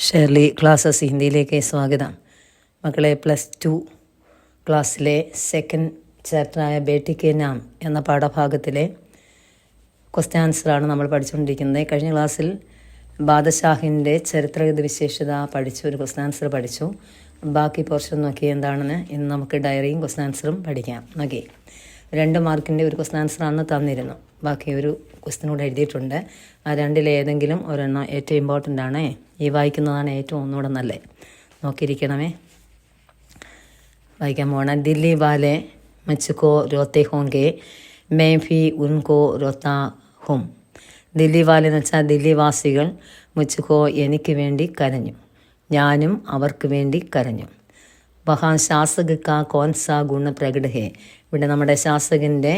Shirley classes ഹിന്ദിയിലേക്ക് സ്വാഗതം. മക്കളെ, +2 ക്ലാസ്സിലെ സെക്കൻഡ് ചാപ്റ്ററായ ബേട്ടി കെ നാം എന്ന പാഠഭാഗത്തിലെ ക്വസ്റ്റ്യൻ ആൻസറാണ് നമ്മൾ പഠിച്ചുകൊണ്ടിരിക്കുന്നത്. കഴിഞ്ഞ ക്ലാസ്സിൽ ബാദഷാഹിൻ്റെ ചരിത്രഗത വിശേഷത പഠിച്ചു, ഒരു ക്വസ്റ്റ്യൻ ആൻസർ പഠിച്ചു. ബാക്കി പോർഷൻ നോക്കി എന്താണെന്ന് ഇന്ന് നമുക്ക് ഡയറിയും ക്വസ്റ്റ്യൻ ആൻസറും പഠിക്കാം. നോക്കി, 2 മാർക്കിൻ്റെ ഒരു ക്വസ്റ്റ്യൻ ആൻസർ അന്ന് തന്നിരുന്നു. ബാക്കി ഒരു ക്വസ്റ്റ്യൻ കൂടെ എഴുതിയിട്ടുണ്ട്. ആ രണ്ടിലേതെങ്കിലും ഒരെണ്ണം ഏറ്റവും ഇമ്പോർട്ടൻ്റ് ആണ്. ഈ വായിക്കുന്നതാണ് ഏറ്റവും ഒന്നുകൂടെ നല്ലത്. നോക്കിയിരിക്കണമേ. വായിക്കാൻ പോകണം. ദില്ലി വാലെ മുझको रोते होंगे मैं भी उनको रोता हूँ. ദില്ലി വാലെ എന്ന് വെച്ചാൽ ദില്ലിവാസികൾ മുझको എനിക്ക് വേണ്ടി കരഞ്ഞു, ഞാനും അവർക്ക് വേണ്ടി കരഞ്ഞു. വഹാ ശാസക കാ കോൻ സാ ഗുണ പ്രകട ഹേ. ഇവിടെ നമ്മുടെ ശാസകൻ്റെ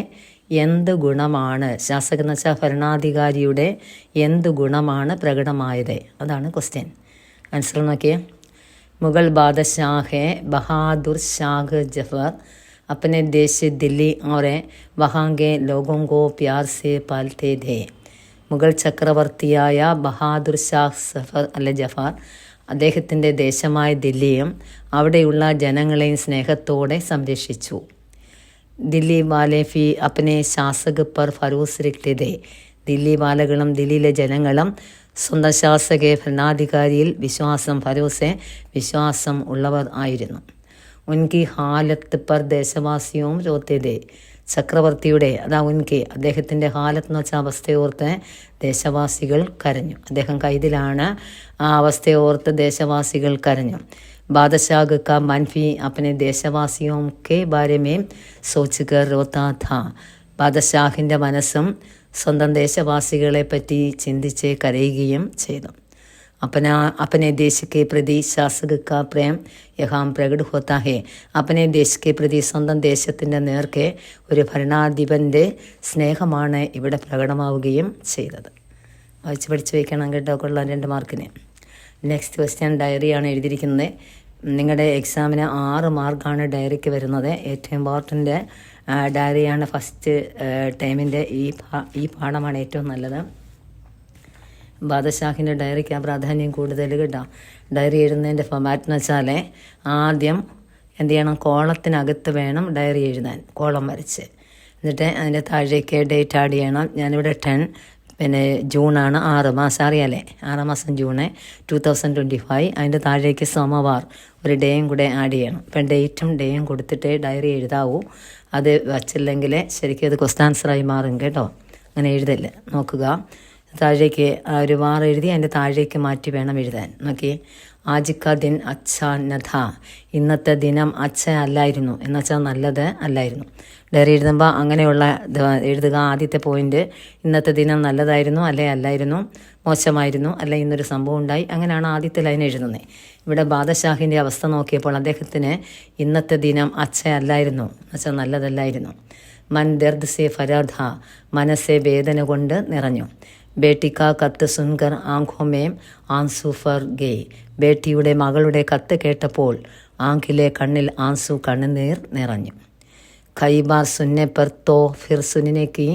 എന്ത് ഗുണമാണ്, ശാസകൻ എന്ന് വെച്ചാൽ ഭരണാധികാരിയുടെ എന്ത് ഗുണമാണ് പ്രകടമായത്, അതാണ് ക്വസ്റ്റ്യൻ. ആൻസർ നോക്കിയേ. മുഗൾ ബാദഷാഹെ ബഹാദുർ ഷാഹ് ജഫർ अपने देश दिल्ली और वहाँ के लोगों को प्यार से पालते थे. മുഗൾ ചക്രവർത്തിയായ ബഹാദുർ ഷാഹ് സഫർ അല്ലെ ജഫാർ അദ്ദേഹത്തിൻ്റെ ദേശമായ ദില്ലിയും അവിടെയുള്ള ജനങ്ങളെയും സ്നേഹത്തോടെ സംരക്ഷിച്ചു. ദില്ലി വാലെ ഫി അപ്പനെ ശാസക് പർ ഫറൂസ് രക്തേ. ദില്ലി വാലകളും ദില്ലിയിലെ ജനങ്ങളും സ്വന്തം ശാസകെ ഭരണാധികാരിയിൽ ഫറൂസെ വിശ്വാസം ഉള്ളവർ ആയിരുന്നു. ഉൻകി ഹാലത്ത് പർ ദേശവാസിയും രോത്തേതേ. ചക്രവർത്തിയുടെ അദ്ദേഹത്തിൻ്റെ ഹാലത്ത് എന്ന് വെച്ചാൽ അവസ്ഥയോർത്ത് ദേശവാസികൾ കരഞ്ഞു. അദ്ദേഹം കൈതിലാണ്, ആ അവസ്ഥയോർത്ത് ദേശവാസികൾ കരഞ്ഞു. ബാദഷാഹ് കാ മൻഫി അപ്പനെ ദേശവാസിയോം കെ ബാരമേം സോച്ചുകർ രോത്താ ഥാ. ബാദഷാഹിൻ്റെ മനസ്സും സ്വന്തം ദേശവാസികളെ പറ്റി ചിന്തിച്ച് കരയുകയും ചെയ്തു. अपने देश के प्रति शासक का प्रेम यहाँ प्रकट होता है. अपने देश के प्रति സ്വന്തം ദേശത്തിൻ്റെ നേർക്ക് ഒരു ഭരണാധിപൻ്റെ സ്നേഹമാണ് ഇവിടെ പ്രകടമാവുകയും ചെയ്തത്. വായിച്ച് പഠിച്ച് വയ്ക്കണം കേട്ടോ, കൊള്ളാം. 2 മാർക്കിന്. നെക്സ്റ്റ് ക്വസ്റ്റ്യൻ ഡയറിയാണ് എഴുതിയിരിക്കുന്നത്. നിങ്ങളുടെ എക്സാമിന് 6 മാർക്കാണ് ഡയറിക്ക് വരുന്നത്. ഏറ്റവും ഇമ്പോർട്ടൻ്റ് ഡയറിയാണ്. ഫസ്റ്റ് ടൈമിൻ്റെ ഈ പാഠമാണ് ഏറ്റവും നല്ലത്. ബാദഷാഹിൻ്റെ ഡയറിക്ക് പ്രാധാന്യം കൂടുതൽ കേട്ടോ. ഡയറി എഴുതുന്നതിൻ്റെ ഫോമാറ്റ് എന്ന് വെച്ചാൽ ആദ്യം എന്ത് ചെയ്യണം, കോളത്തിനകത്ത് വേണം ഡയറി എഴുതാൻ, കോളം വരച്ച്. എന്നിട്ട് അതിൻ്റെ താഴേക്ക് ഡേറ്റ് ആഡ് ചെയ്യണം. ഞാനിവിടെ 10 ജൂണാണ്, 6 മാസം അറിയാലേ, 6 മാസം ജൂണ് 2025. അതിൻ്റെ താഴേക്ക് സോമവാർ ഒരു ഡേയും കൂടെ ആഡ് ചെയ്യണം. ഇപ്പം ഡേറ്റും ഡേയും കൊടുത്തിട്ട് ഡയറി എഴുതാവൂ. അത് വച്ചില്ലെങ്കിൽ ശരിക്കും അത് ക്വസ്റ്റ്യൻ ആൻസറായി മാറും കേട്ടോ. അങ്ങനെ എഴുതല്ല, നോക്കുക. താഴേക്ക് ഒരു വാർ എഴുതി അതിൻ്റെ താഴേക്ക് മാറ്റി വേണം എഴുതാൻ. നോക്കി, ആജിക്ക ദിൻ അച്ഛ നഥ. ഇന്നത്തെ ദിനം അച്ഛ അല്ലായിരുന്നു എന്ന് വെച്ചാൽ നല്ലത് അല്ലായിരുന്നു. ഡയറി എഴുതുമ്പോൾ അങ്ങനെയുള്ള എഴുതുക. ആദ്യത്തെ പോയിന്റ് ഇന്നത്തെ ദിനം നല്ലതായിരുന്നു, അല്ലെ അല്ലായിരുന്നു, മോശമായിരുന്നു, അല്ലെ ഇന്നൊരു സംഭവം ഉണ്ടായി, അങ്ങനെയാണ് ആദ്യത്തെ ലൈൻ എഴുതുന്നത്. ഇവിടെ ബാദഷാഹിൻ്റെ അവസ്ഥ നോക്കിയപ്പോൾ അദ്ദേഹത്തിന് ഇന്നത്തെ ദിനം അച്ഛ അല്ലായിരുന്നു എന്ന് വെച്ചാൽ നല്ലതല്ലായിരുന്നു. മൻ ദർദ് സെ ഫരാധ. മനസ്സെ വേദന കൊണ്ട് നിറഞ്ഞു. ബേട്ടിക്ക കത്ത് സുൻകർ ആംഖോമേം ആൻസു ഫർ ഗേ. ബേട്ടിയുടെ മകളുടെ കത്ത് കേട്ടപ്പോൾ ആങ്കിലെ കണ്ണിൽ ആൻസു കണ്ണുനീർ നിറഞ്ഞു. കൈ ബാർ സുന്നെ പർ തോ ഫിർ സുനിനേക്ക്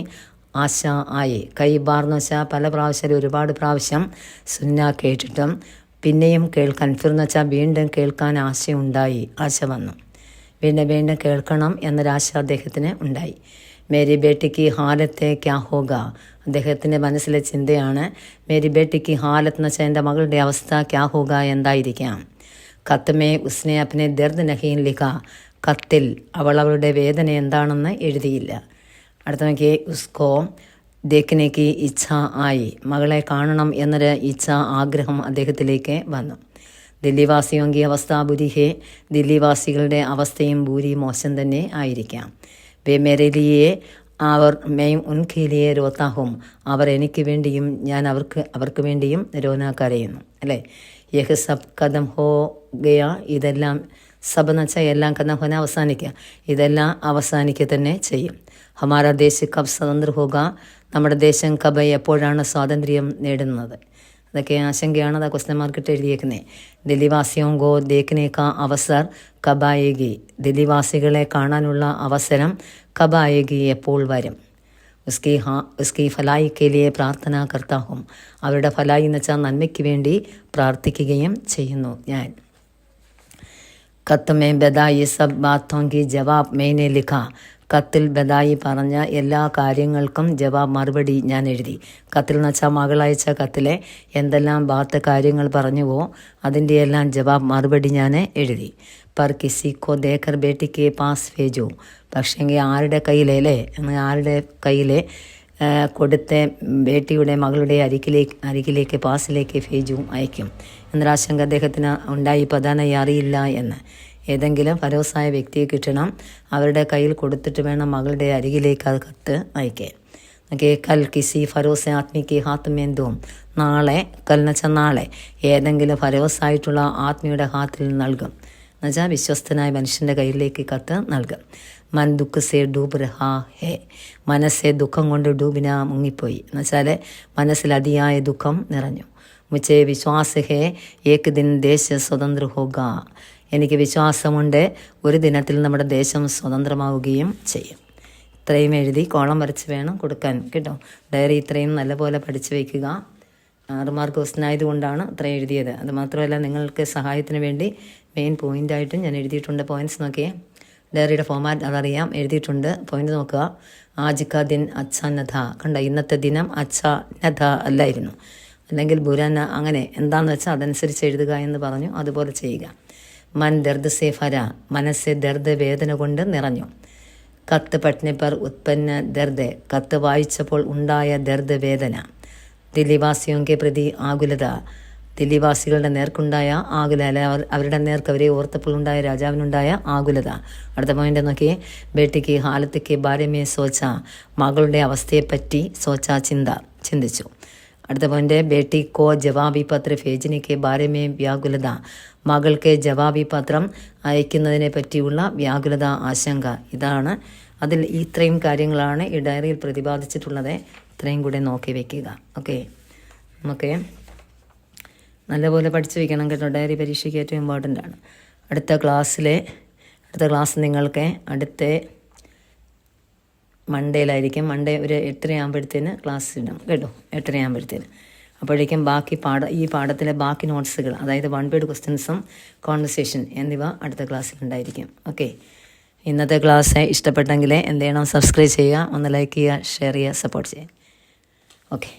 ആശ ആയി. കൈ ബാർ എന്ന് വെച്ചാൽ പല പ്രാവശ്യം, ഒരുപാട് പ്രാവശ്യം സുന്ന കേട്ടിട്ടും പിന്നെയും കേൾക്കാൻ, ഫിർ എന്ന് വെച്ചാൽ വീണ്ടും കേൾക്കാൻ ആശയുണ്ടായി, ആശ വന്നു. വീണ്ടും കേൾക്കണം എന്നൊരാശ അദ്ദേഹത്തിന് ഉണ്ടായി. മേരി ബേട്ടിക്ക് ഹാലത്തെ ക്യാ ഹോഗ. അദ്ദേഹത്തിൻ്റെ മനസ്സിലെ ചിന്തയാണ് മേരി ബേട്ടിക്ക് ഹാലത്ത് എന്ന് വെച്ചാൽ എൻ്റെ മകളുടെ അവസ്ഥ ക്യാ ഹോഗ എന്തായിരിക്കാം. കത്ത് ഉസ്നെ അപ്നെ ദർദ് നഹീൻ ലിഖ. കത്തിൽ അവളുടെ വേദന എന്താണെന്ന് എഴുതിയില്ല. അടുത്ത നോക്കി, ഉസ്കോ ദേഖ്നേക്ക് ഇച്ഛ ആയി. മകളെ കാണണം എന്നൊരു ഇച്ഛ, ആഗ്രഹം അദ്ദേഹത്തിലേക്ക് വന്നു. ദില്ലിവാസിയോങ്കി അവസ്ഥ ബുരി ഹേ. ദില്ലിവാസികളുടെ അവസ്ഥയും ബൂരി മോശം തന്നെ ആയിരിക്കാം. വേ മേരെ ലിയേ അവർ മെയും ഉൻകെ ലിയേ രോത്താ ഹും. അവർ എനിക്ക് വേണ്ടിയും ഞാൻ അവർക്ക് വേണ്ടിയും രോന കരയുന്നു, അല്ലേ. യഹ് സബ് കദം ഹോ ഗയ. ഇതെല്ലാം സബ് എന്ന് വെച്ചാൽ എല്ലാം, കദം ഹോന അവസാനിക്കുക, ഇതെല്ലാം അവസാനിക്കുക തന്നെ ചെയ്യും. ഹമാര ദേശ് കബ് സ്വതന്ത്ര ഹോക. നമ്മുടെ ദേശം കബ് എപ്പോഴാണ് സ്വാതന്ത്ര്യം നേടുന്നത്. അതൊക്കെ ആശങ്കയാണ്. അത് ക്വസ്റ്റ്യൻ മാർക്കിട്ട് എഴുതിയേക്കുന്നത്. ദില്ലിവാസിയോം ഗോ ദേഖ്നേക്ക അവസർ കബായേഗി. ദില്ലിവാസികളെ കാണാനുള്ള അവസരം കബായേഗി എപ്പോൾ വരും. ഉസ്കി ഫലായി കെ ലിയെ പ്രാർത്ഥന കർത്താ ഹും. അവരുടെ ഫലായി എന്ന് വെച്ചാൽ നന്മയ്ക്ക് വേണ്ടി പ്രാർത്ഥിക്കുകയും ചെയ്യുന്നു ഞാൻ. കത്ത് മേ ബദായി സബ് ബാത്തോं की ജവാബ് मैंने लिखा. കത്തിൽ ബദായി പറഞ്ഞ എല്ലാ കാര്യങ്ങൾക്കും ജവാബ് മറുപടി ഞാൻ എഴുതി. കത്തിൽ എന്ന് വെച്ചാൽ മകളയച്ച കത്തിലെ എന്തെല്ലാം ബാത്ത് കാര്യങ്ങൾ പറഞ്ഞുവോ അതിൻ്റെ എല്ലാം ജവാബ് മറുപടി ഞാൻ എഴുതി. പർ കിസിക്കോ ദേക്കർ ബേട്ടിക്ക് പാസ് ഭേജോ. പക്ഷേങ്കിൽ ആരുടെ കയ്യിലേ ആരുടെ കയ്യിലെ കൊടുത്ത ബേട്ടിയുടെ മകളുടെ അരികിലേക്ക് പാസിലേക്ക് ഭേജും അയക്കും എന്നൊരാശങ്ക അദ്ദേഹത്തിന് ഉണ്ടായി. പതാനായി അറിയില്ല എന്ന്. ഏതെങ്കിലും ഫരോസായ വ്യക്തിയെ കിട്ടണം, അവരുടെ കയ്യിൽ കൊടുത്തിട്ട് വേണം മകളുടെ അരികിലേക്ക് അത് കത്ത് അയക്കാൻ. കൽ കിസി ഫരോസ് ആത്മിക്ക് ഹാത്തുമേന്തും. നാളെ കൽ വെച്ചാൽ നാളെ ഏതെങ്കിലും ഫരോസായിട്ടുള്ള ആത്മിയുടെ ഹാത്തിൽ നൽകും എന്നുവെച്ചാൽ വിശ്വസ്തനായ മനുഷ്യൻ്റെ കയ്യിലേക്ക് കത്ത് നൽകും. മൻ ദുഃഖ സേ ഡൂബ് രഹാ ഹേ. മനസ്സെ ദുഃഖം കൊണ്ട് ഡൂബിന മുങ്ങിപ്പോയി എന്നുവെച്ചാൽ മനസ്സിൽ അതിയായ ദുഃഖം നിറഞ്ഞു. മുച്ചേ വിശ്വാസ് ഹേ ഏക് ദിൻ ദേശ സ്വതന്ത്ര ഹോഗ. എനിക്ക് വിശ്വാസമുണ്ട് ഒരു ദിനത്തിൽ നമ്മുടെ ദേശം സ്വതന്ത്രമാവുകയും ചെയ്യും. ഇത്രയും എഴുതി കോളം വരച്ച് വേണം കൊടുക്കാൻ കേട്ടോ. ഡയറി ഇത്രയും നല്ലപോലെ പഠിച്ചു വയ്ക്കുക. 6 മാർക്ക് ക്വസ്റ്റ്യൻ ആയതുകൊണ്ടാണ് ഇത്രയും എഴുതിയത്. അത് മാത്രമല്ല നിങ്ങൾക്ക് സഹായത്തിന് വേണ്ടി മെയിൻ പോയിൻ്റായിട്ടും ഞാൻ എഴുതിയിട്ടുണ്ട്. പോയിൻറ്റ്സ് നോക്കിയേ. ഡയറിയുടെ ഫോമാറ്റ് അതറിയാം, എഴുതിയിട്ടുണ്ട്. പോയിൻ്റ് നോക്കുക. ആജ് കാ ദിൻ അച്ഛാ നഥ. കണ്ട, ഇന്നത്തെ ദിനം അച്ഛാ നഥ അല്ലായിരുന്നു, അല്ലെങ്കിൽ ബുരന, അങ്ങനെ എന്താണെന്ന് വെച്ചാൽ അതനുസരിച്ച് എഴുതുക എന്ന് പറഞ്ഞു. അതുപോലെ ചെയ്യുക. മൻ ദർദ് സേ ഫര. മനസ്സെ ദർദ് വേദന കൊണ്ട് നിറഞ്ഞു. കത്ത് പഠ്നെ പർ ഉത്പന്ന ദർദ്. കത്ത് വായിച്ചപ്പോൾ ഉണ്ടായ ദർദ് വേദന. ദില്ലിവാസിയോങ്കെ പ്രതി ആകുലത. ദില്ലിവാസികളുടെ നേർക്കുണ്ടായ ആകുലത, അവരുടെ നേർക്ക് അവരെ ഓർത്തപ്പോൾ ഉണ്ടായ രാജാവിനുണ്ടായ ആകുലത. അടുത്ത പോയിന്റ് നോക്കിയേ. ബേട്ടിക്ക് ഹാലത്തേക്ക് ബാരമേ സോച്ച. മകളുടെ അവസ്ഥയെപ്പറ്റി സോച്ച ചിന്തിച്ചു. അടുത്ത പോയിന്റ്. ബേട്ടി കോ ജവാബി പത്ര ഭേജനിക്ക് ബാരമേ വ്യാകുലത. മകൾക്ക് ജവാബി പത്രം അയക്കുന്നതിനെ പറ്റിയുള്ള വ്യാകുലത, ആശങ്ക. ഇതാണ് അതിൽ ഇത്രയും കാര്യങ്ങളാണ് ഈ ഡയറിയിൽ പ്രതിപാദിച്ചിട്ടുള്ളത്. ഇത്രയും കൂടെ നോക്കി വയ്ക്കുക. ഓക്കെ, നമുക്ക് നല്ലപോലെ പഠിച്ചു വയ്ക്കണം കേട്ടോ. ഡയറി പരീക്ഷയ്ക്ക് ഏറ്റവും ഇമ്പോർട്ടൻ്റ് ആണ്. അടുത്ത ക്ലാസ് നിങ്ങൾക്ക് അടുത്ത മൺഡേയിലായിരിക്കും. മൺഡേ ഒരു 8:30 ക്ലാസ് ഇടാം കേട്ടോ. 8:30 അപ്പോഴേക്കും ബാക്കി ഈ പാഠത്തിലെ ബാക്കി നോട്ട്സുകൾ, അതായത് 1 വേർഡ് ക്വസ്റ്റ്യൻസും കോൺവെർസേഷൻ എന്നിവ അടുത്ത ക്ലാസ്സിലുണ്ടായിരിക്കും. ഓക്കെ, ഇന്നത്തെ ക്ലാസ് ഇഷ്ടപ്പെട്ടെങ്കിൽ എന്ത് ചെയ്യണം? സബ്സ്ക്രൈബ് ചെയ്യുക, ഒന്ന് ലൈക്ക് ചെയ്യുക, ഷെയർ ചെയ്യുക, സപ്പോർട്ട് ചെയ്യുക. ഓക്കെ.